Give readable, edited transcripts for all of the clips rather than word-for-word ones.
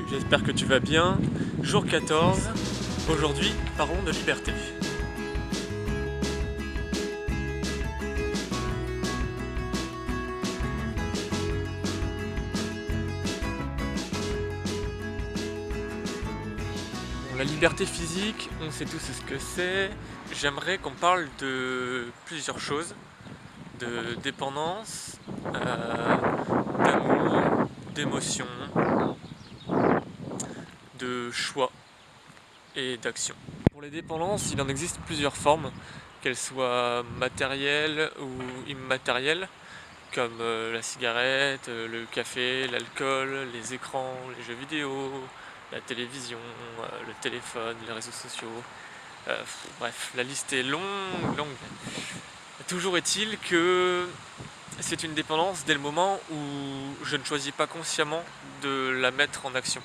J'espère que tu vas bien. Jour 14. Aujourd'hui, parlons de liberté. Bon, la liberté physique, on sait tous ce que c'est. J'aimerais qu'on parle de plusieurs choses. De dépendance, d'amour, d'émotion, de choix et d'action. Pour les dépendances, il en existe plusieurs formes, qu'elles soient matérielles ou immatérielles, comme la cigarette, le café, l'alcool, les écrans, les jeux vidéo, la télévision, le téléphone, les réseaux sociaux. Bref, la liste est longue. Toujours est-il que c'est une dépendance dès le moment où je ne choisis pas consciemment de la mettre en action.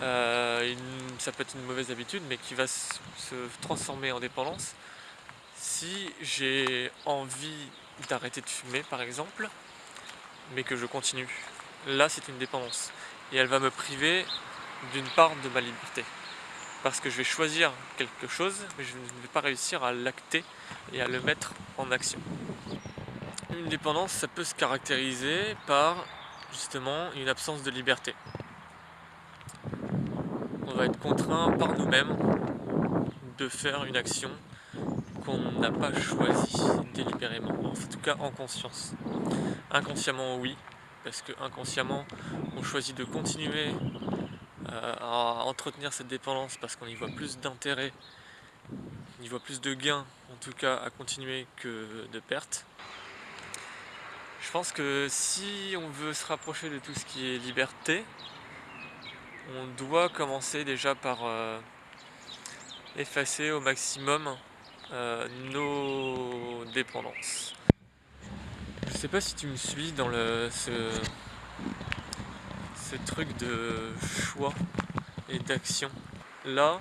Ça peut être une mauvaise habitude, mais qui va se transformer en dépendance si j'ai envie d'arrêter de fumer, par exemple, mais que je continue. Là, c'est une dépendance. Et elle va me priver d'une part de ma liberté. Parce que je vais choisir quelque chose, mais je ne vais pas réussir à l'acter et à le mettre en action. Une dépendance, ça peut se caractériser par, justement, une absence de liberté. On va être contraint par nous-mêmes de faire une action qu'on n'a pas choisie délibérément, en tout cas en conscience. Inconsciemment, oui, parce que inconsciemment, on choisit de continuer à entretenir cette dépendance parce qu'on y voit plus d'intérêt, on y voit plus de gains, en tout cas à continuer que de pertes. Je pense que si on veut se rapprocher de tout ce qui est liberté, on doit commencer déjà par effacer au maximum nos dépendances. Je sais pas si tu me suis dans ce truc de choix et d'action. Là,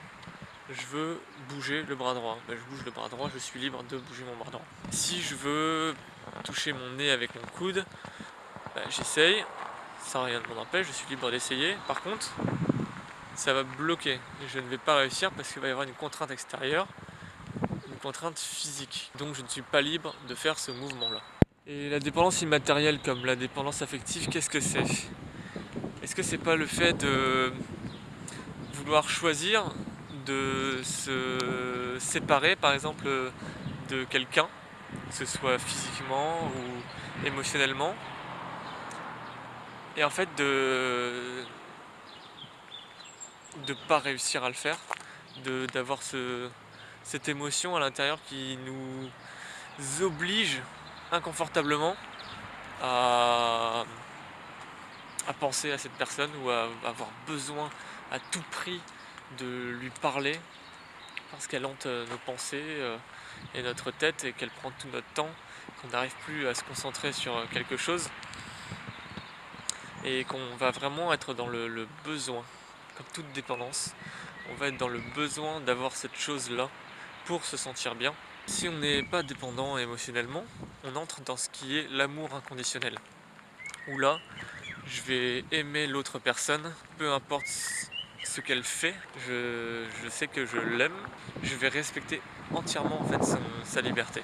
je veux bouger le bras droit. Je bouge le bras droit, je suis libre de bouger mon bras droit. Si je veux toucher mon nez avec mon coude, j'essaye, ça rien ne m'en empêche, je suis libre d'essayer. Par contre, ça va bloquer. Je ne vais pas réussir parce qu'il va y avoir une contrainte extérieure, une contrainte physique. Donc je ne suis pas libre de faire ce mouvement-là. Et la dépendance immatérielle comme la dépendance affective, qu'est-ce que c'est ? Est-ce que c'est pas le fait de vouloir choisir de se séparer par exemple de quelqu'un, que ce soit physiquement ou émotionnellement, et en fait de pas réussir à le faire, d'avoir cette émotion à l'intérieur qui nous oblige inconfortablement à penser à cette personne ou à avoir besoin à tout prix de lui parler parce qu'elle hante nos pensées et notre tête et qu'elle prend tout notre temps, qu'on n'arrive plus à se concentrer sur quelque chose et qu'on va vraiment être dans le besoin. Comme toute dépendance, on va être dans le besoin d'avoir cette chose-là pour se sentir bien. Si on n'est pas dépendant émotionnellement, on entre dans ce qui est l'amour inconditionnel. Où là, je vais aimer l'autre personne, peu importe ce qu'elle fait, je sais que je l'aime, je vais respecter entièrement en fait sa liberté.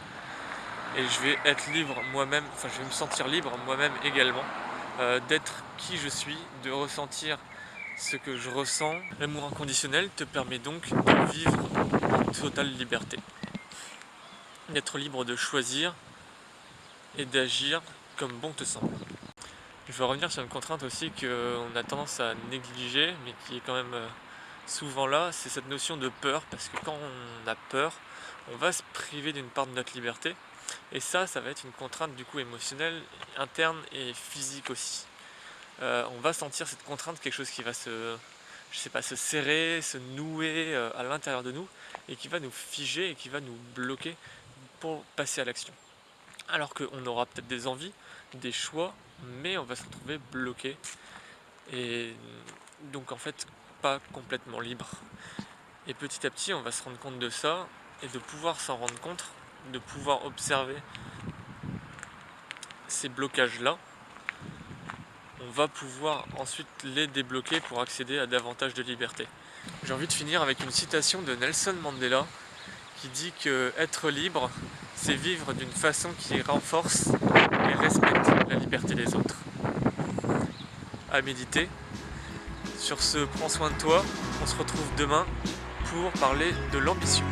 Et je vais être libre moi-même, enfin je vais me sentir libre moi-même également, d'être qui je suis, de ressentir ce que je ressens. L'amour inconditionnel te permet donc de vivre en totale liberté. D'être libre de choisir et d'agir comme bon te semble. Je veux revenir sur une contrainte aussi qu'on a tendance à négliger, mais qui est quand même souvent là, c'est cette notion de peur, parce que quand on a peur, on va se priver d'une part de notre liberté, et ça va être une contrainte du coup émotionnelle, interne et physique aussi. On va sentir cette contrainte, quelque chose qui va se serrer, se nouer à l'intérieur de nous, et qui va nous figer et qui va nous bloquer pour passer à l'action. Alors qu'on aura peut-être des envies, des choix, mais on va se retrouver bloqué et donc en fait pas complètement libre. Et petit à petit on va se rendre compte de ça et de pouvoir s'en rendre compte, de pouvoir observer ces blocages là, on va pouvoir ensuite les débloquer pour accéder à davantage de liberté. J'ai envie de finir avec une citation de Nelson Mandela qui dit que être libre, c'est vivre d'une façon qui renforce et respecte la liberté des autres. À méditer. Sur ce, prends soin de toi. On se retrouve demain pour parler de l'ambition.